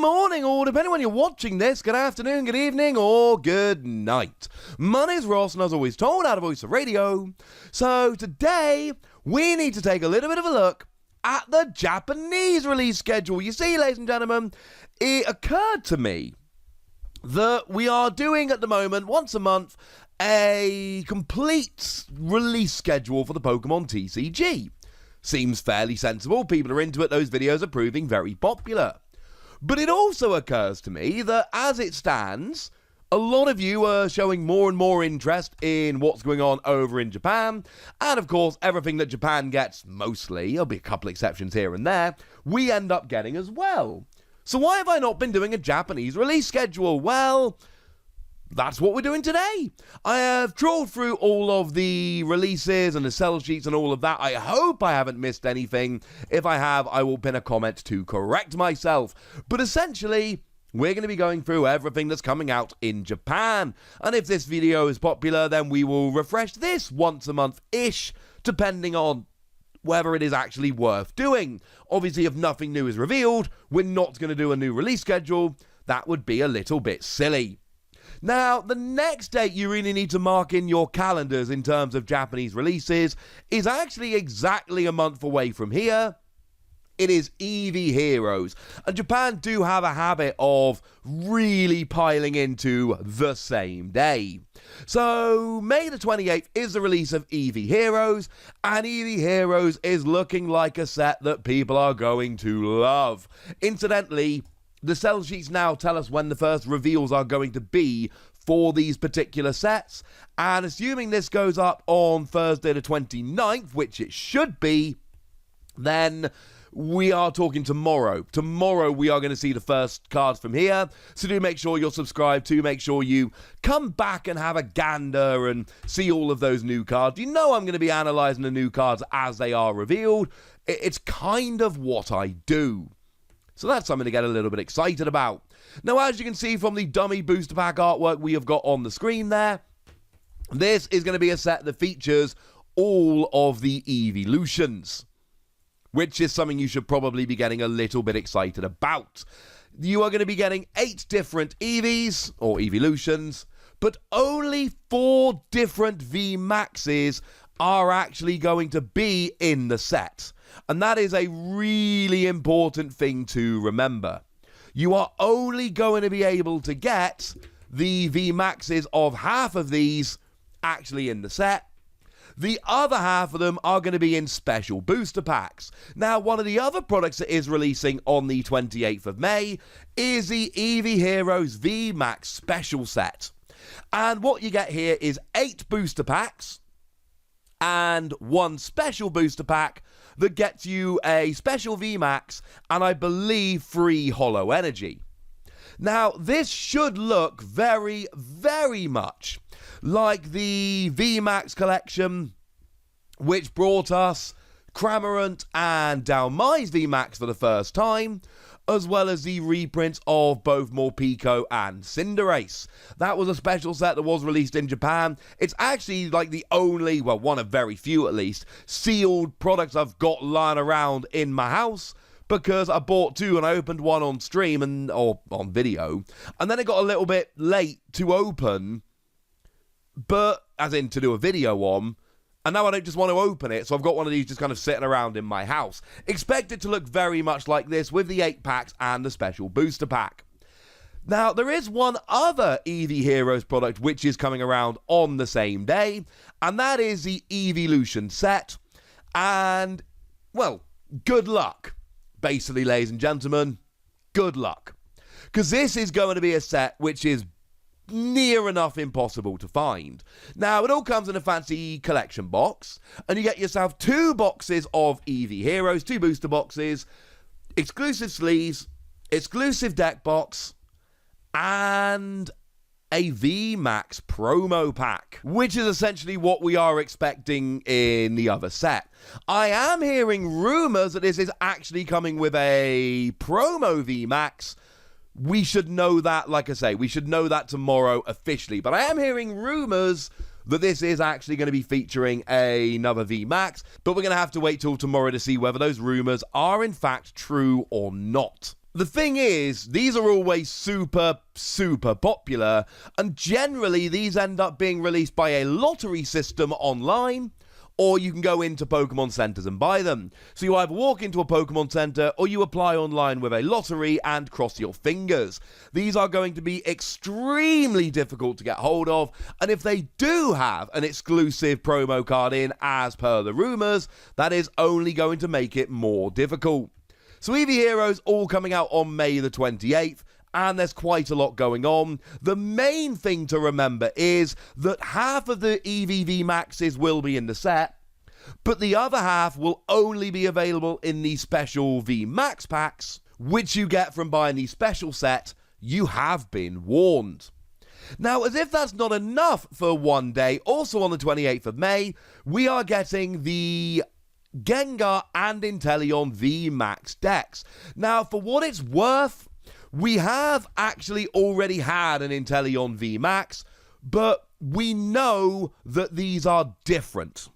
morning, or depending when you're watching this, good afternoon, good evening, or good night. My name's Ross, and as always told, out of Voice of Radio. So today, we need to take a little bit of a look at the Japanese release schedule. You see, ladies and gentlemen, it occurred to me that we are doing at the moment, once a month, a complete release schedule for the Pokemon TCG. Seems fairly sensible, people are into it, those videos are proving very popular. But it also occurs to me that as it stands, a lot of you are showing more and more interest in what's going on over in Japan, and of course everything that Japan gets, mostly, there'll be a couple exceptions here and there, we end up getting as well. So why have I not been doing a Japanese release schedule? Well, that's what we're doing today. I have trawled through all of the releases and the sell sheets and all of that. I hope I haven't missed anything. If I have, I will pin a comment to correct myself. But essentially, we're going to be going through everything that's coming out in Japan. And if this video is popular, then we will refresh this once a month-ish, depending on whether it is actually worth doing. Obviously, if nothing new is revealed, we're not going to do a new release schedule. That would be a little bit silly. Now, the next date you really need to mark in your calendars in terms of Japanese releases is actually exactly a month away from here. It is Eevee Heroes, and Japan do have a habit of really piling into the same day. So, May the 28th is the release of Eevee Heroes, and Eevee Heroes is looking like a set that people are going to love. Incidentally, the sell sheets now tell us when the first reveals are going to be for these particular sets, and assuming this goes up on Thursday the 29th, which it should be, then we are talking tomorrow. Tomorrow we are going to see the first cards from here, so do make sure you're subscribed to, make sure you come back and have a gander and see all of those new cards. You know I'm going to be analysing the new cards as they are revealed. It's kind of what I do. So that's something to get a little bit excited about. Now, as you can see from the dummy booster pack artwork we have got on the screen there, this is going to be a set that features all of the evolutions, which is something you should probably be getting a little bit excited about. You are going to be getting 8 different Eevees, or evolutions, but only 4 different VMAXs are actually going to be in the set. And that is a really important thing to remember. You are only going to be able to get the VMAXs of half of these actually in the set. The other half of them are going to be in special booster packs. Now, one of the other products that is releasing on the 28th of May is the Eevee Heroes VMAX special set. And what you get here is 8 booster packs and 1 special booster pack that gets you a special VMAX and I believe 3 Holo Energy. Now, this should look very, very much like the VMAX collection, which brought us Cramorant and Dalmai's VMAX for the first time, as well as the reprints of both Morpeko and Cinderace. That was a special set that was released in Japan. It's actually like the only, well, one of very few at least, sealed products I've got lying around in my house, because I bought 2 and I opened one on stream or on video, and then it got a little bit late to open, but as in to do a video on, and now I don't just want to open it, so I've got one of these just kind of sitting around in my house. Expect it to look very much like this with the 8 packs and the special booster pack. Now, there is one other Eevee Heroes product which is coming around on the same day, and that is the Evolution set. And, well, good luck. Basically, ladies and gentlemen, good luck. Because this is going to be a set which is near enough impossible to find. Now, it all comes in a fancy collection box, and you get yourself 2 boxes of Eevee Heroes, 2 booster boxes, exclusive sleeves, exclusive deck box, and a VMAX promo pack, which is essentially what we are expecting in the other set. I am hearing rumors that this is actually coming with a promo VMAX. We should know that, like I say, we should know that tomorrow officially. But I am hearing rumors that this is actually going to be featuring another VMAX. But we're going to have to wait till tomorrow to see whether those rumors are in fact true or not. The thing is, these are always super popular, and generally these end up being released by a lottery system online, or you can go into Pokemon centers and buy them. So you either walk into a Pokemon center, or you apply online with a lottery and cross your fingers. These are going to be extremely difficult to get hold of, and if they do have an exclusive promo card in, as per the rumors, that is only going to make it more difficult. So Eevee Heroes all coming out on May the 28th, and there's quite a lot going on. The main thing to remember is that half of the Eevee VMAXs will be in the set, but the other half will only be available in the special VMAX packs, which you get from buying the special set. You have been warned. Now, as if that's not enough for one day, also on the 28th of May, we are getting the Gengar and Inteleon VMAX decks. Now, for what it's worth, we have actually already had an Inteleon VMAX, but we know that these are different.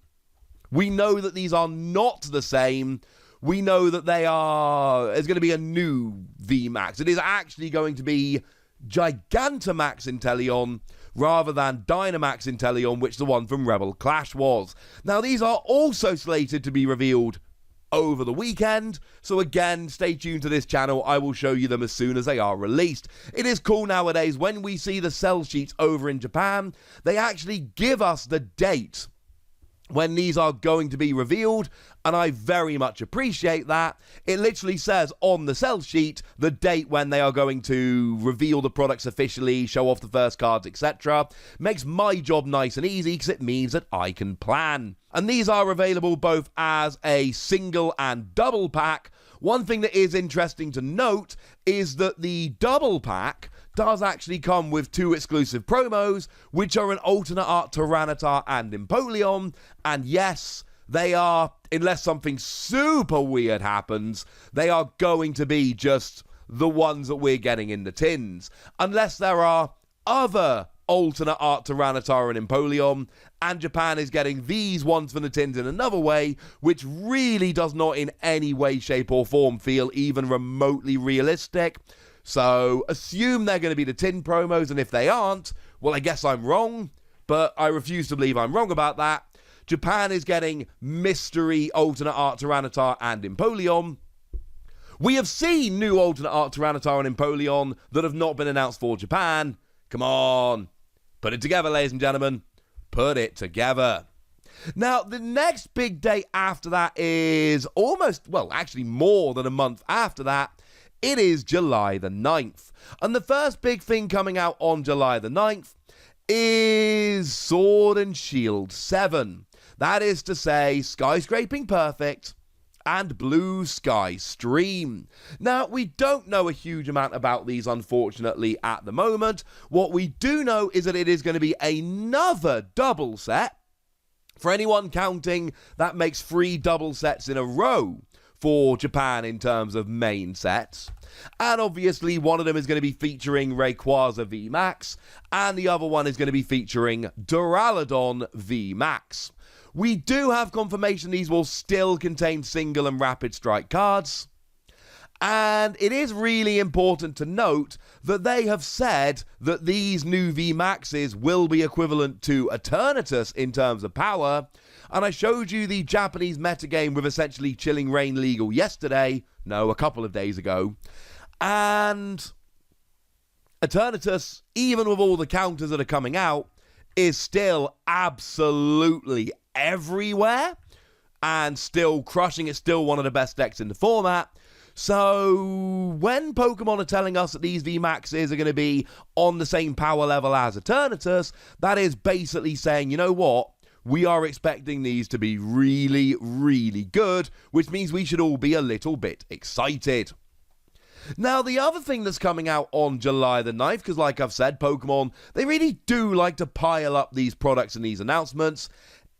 We know that these are not the same. We know that there's going to be a new VMAX. It is actually going to be Gigantamax Inteleon rather than Dynamax Inteleon, which the one from Rebel Clash was. Now, these are also slated to be revealed over the weekend, so again, stay tuned to this channel. I will show you them as soon as they are released. It is cool nowadays when we see the sell sheets over in Japan, they actually give us the date when these are going to be revealed, and I very much appreciate that. It literally says on the sell sheet the date when they are going to reveal the products officially, show off the first cards, etc. Makes my job nice and easy because it means that I can plan. And these are available both as a single and double pack. One thing that is interesting to note is that the double pack does actually come with two exclusive promos, which are an alternate art Tyranitar and Inteleon. And yes, they are, unless something super weird happens, they are going to be just the ones that we're getting in the tins. Unless there are other alternate art Tyranitar and Inteleon, and Japan is getting these ones from the tins in another way, which really does not in any way, shape or form feel even remotely realistic. So assume they're going to be the tin promos, and if they aren't, well, I guess I'm wrong, but I refuse to believe I'm wrong about that. Japan is getting mystery alternate art Tyranitar and Inteleon. We have seen new alternate art Tyranitar and Inteleon that have not been announced for Japan. Come on. Put it together, ladies and gentlemen. Put it together. Now, the next big day after that is actually more than a month after that. It is July the 9th. And the first big thing coming out on July the 9th is Sword and Shield 7. That is to say, Skyscraping Perfect and Blue Sky Stream. Now, we don't know a huge amount about these, unfortunately, at the moment. What we do know is that it is going to be another double set. For anyone counting, that makes 3 double sets in a row for Japan in terms of main sets. And obviously one of them is going to be featuring Rayquaza VMAX, and the other one is going to be featuring Duraludon VMAX. We do have confirmation these will still contain single and rapid strike cards. And it is really important to note that they have said that these new VMAXs will be equivalent to Eternatus in terms of power. And I showed you the Japanese metagame with essentially Chilling Reign legal yesterday. No, a couple of days ago. And Eternatus, even with all the counters that are coming out, is still absolutely everywhere. And still crushing. It's still one of the best decks in the format. So when Pokemon are telling us that these VMAXs are going to be on the same power level as Eternatus, that is basically saying, you know what? We are expecting these to be really, really good, which means we should all be a little bit excited. Now, the other thing that's coming out on July the 9th, because like I've said, Pokemon, they really do like to pile up these products and these announcements,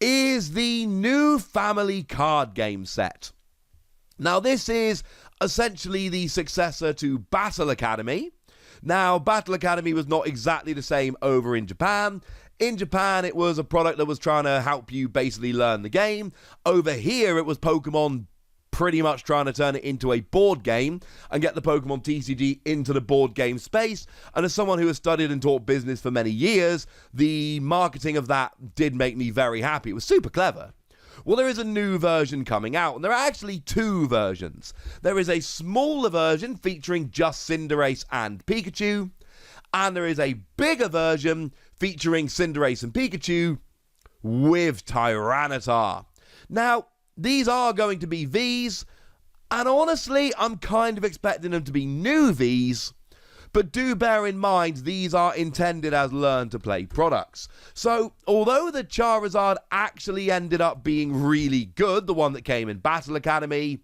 is the new family card game set. Now, this is essentially the successor to Battle Academy. Now, Battle Academy was not exactly the same over in Japan. In Japan, it was a product that was trying to help you basically learn the game. Over here, it was Pokemon pretty much trying to turn it into a board game and get the Pokemon TCG into the board game space. And as someone who has studied and taught business for many years, the marketing of that did make me very happy. It was super clever. Well, there is a new version coming out, and there are actually two versions. There is a smaller version featuring just Cinderace and Pikachu, and there is a bigger version featuring Cinderace and Pikachu with Tyranitar. Now, these are going to be Vs, and honestly, I'm kind of expecting them to be new Vs, but do bear in mind these are intended as learn-to-play products. So, although the Charizard actually ended up being really good, the one that came in Battle Academy,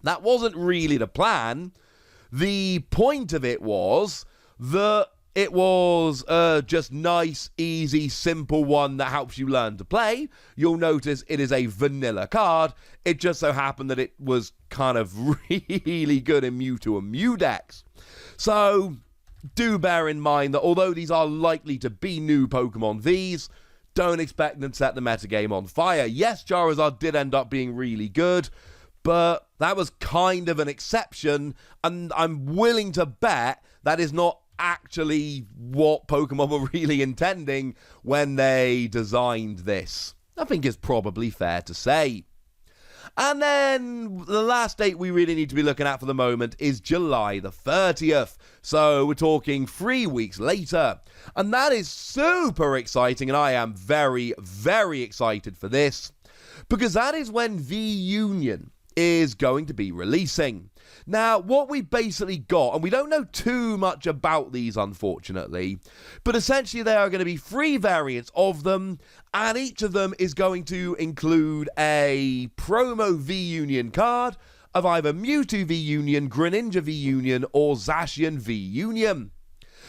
that wasn't really the plan. The point of it was that it was just nice, easy, simple one that helps you learn to play. You'll notice it is a vanilla card. It just so happened that it was kind of really good in Mewtwo and Mew decks. So, do bear in mind that although these are likely to be new Pokemon Vs, don't expect them to set the metagame on fire. Yes, Charizard did end up being really good, but that was kind of an exception, and I'm willing to bet that is not actually what Pokemon were really intending when they designed this. I think it's probably fair to say. And then the last date we really need to be looking at for the moment is July the 30th. So we're talking 3 weeks later. And that is super exciting, and I am very, very excited for this, because that is when V-Union is going to be releasing. Now, what we basically got, and we don't know too much about these, unfortunately, but essentially they are going to be 3 variants of them, and each of them is going to include a promo V-Union card of either Mewtwo V-Union, Greninja V-Union, or Zacian V-Union.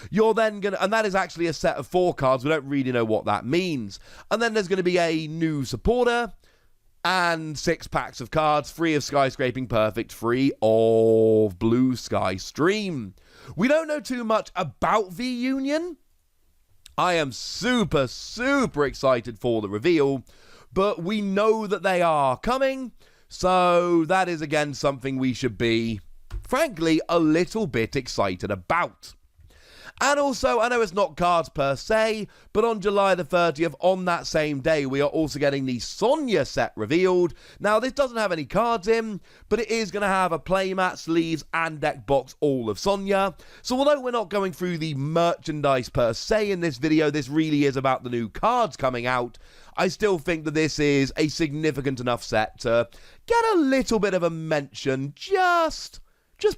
You're then going to, and that is actually a set of 4 cards. We don't really know what that means. And then there's going to be a new supporter, and 6 packs of cards, 3 of Skyscraping Perfect, 3 of Blue Sky Stream. We don't know too much about V-Union. I am super, super excited for the reveal, but we know that they are coming, so that is again something we should be, frankly, a little bit excited about. And also, I know it's not cards per se, but on July the 30th, on that same day, we are also getting the Sonya set revealed. Now, this doesn't have any cards in, but it is going to have a playmat, sleeves, and deck box, all of Sonya. So although we're not going through the merchandise per se in this video, this really is about the new cards coming out. I still think that this is a significant enough set to get a little bit of a mention, just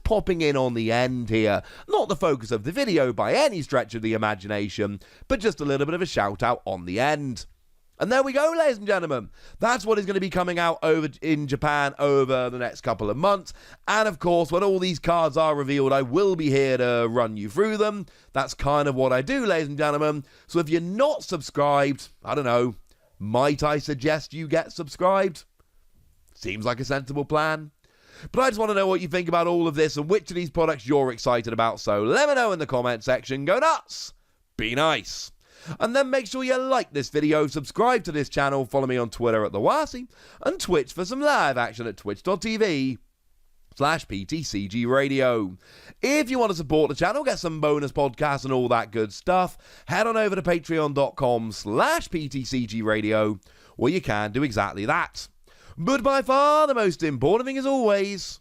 popping in on the end here. Not the focus of the video by any stretch of the imagination, but just a little bit of a shout out on the end. And there we go, ladies and gentlemen. That's what is going to be coming out over in Japan over the next couple of months. And of course, when all these cards are revealed, I will be here to run you through them. That's kind of what I do, ladies and gentlemen. So if you're not subscribed, I don't know, might I suggest you get subscribed? Seems like a sensible plan. But I just want to know what you think about all of this and which of these products you're excited about. So let me know in the comment section. Go nuts! Be nice! And then make sure you like this video, subscribe to this channel, follow me on Twitter at TheWasi, and Twitch for some live action at twitch.tv/PTCG Radio. If you want to support the channel, get some bonus podcasts and all that good stuff, head on over to patreon.com/PTCG Radio, where you can do exactly that. But by far the most important thing is always,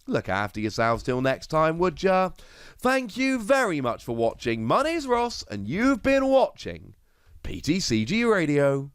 look after yourselves till next time, would ya? Thank you very much for watching. My name's Ross, and you've been watching PTCG Radio.